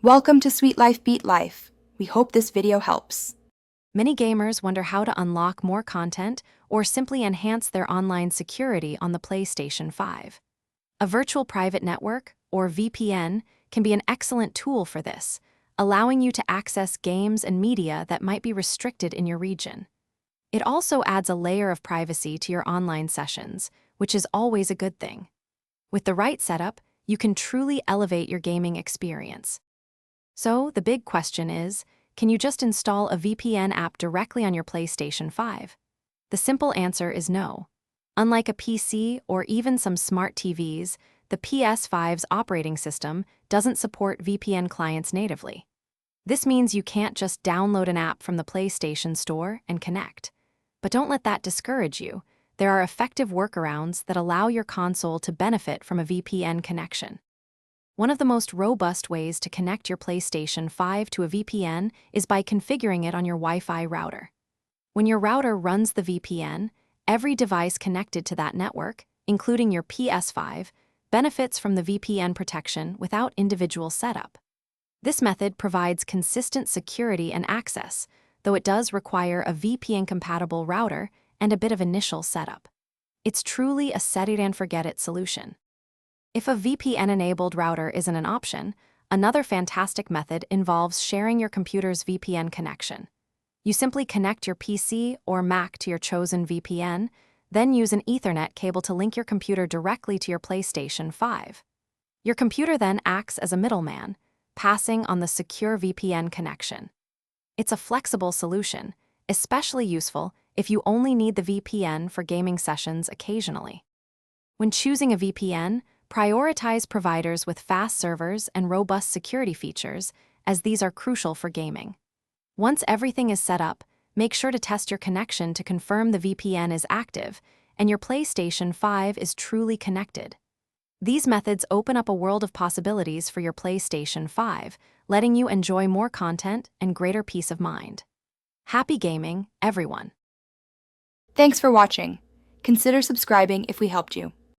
Welcome to Sweet Life Beat Life. We hope this video helps. Many gamers wonder how to unlock more content or simply enhance their online security on the PlayStation 5. A virtual private network, or VPN, can be an excellent tool for this, allowing you to access games and media that might be restricted in your region. It also adds a layer of privacy to your online sessions, which is always a good thing. With the right setup, you can truly elevate your gaming experience. So, the big question is, can you just install a VPN app directly on your PlayStation 5? The simple answer is no. Unlike a PC or even some smart TVs, the PS5's operating system doesn't support VPN clients natively. This means you can't just download an app from the PlayStation Store and connect. But don't let that discourage you. There are effective workarounds that allow your console to benefit from a VPN connection. One of the most robust ways to connect your PlayStation 5 to a VPN is by configuring it on your Wi-Fi router. When your router runs the VPN, every device connected to that network, including your PS5, benefits from the VPN protection without individual setup. This method provides consistent security and access, though it does require a VPN-compatible router and a bit of initial setup. It's truly a set-it-and-forget-it solution. If a VPN-enabled router isn't an option, another fantastic method involves sharing your computer's VPN connection. You simply connect your PC or Mac to your chosen VPN, then use an Ethernet cable to link your computer directly to your PlayStation 5. Your computer then acts as a middleman, passing on the secure VPN connection. It's a flexible solution, especially useful if you only need the VPN for gaming sessions occasionally. When choosing a VPN, prioritize providers with fast servers and robust security features, as these are crucial for gaming. Once everything is set up, make sure to test your connection to confirm the VPN is active and your PlayStation 5 is truly connected. These methods open up a world of possibilities for your PlayStation 5, letting you enjoy more content and greater peace of mind. Happy gaming, everyone! Thanks for watching. Consider subscribing if we helped you.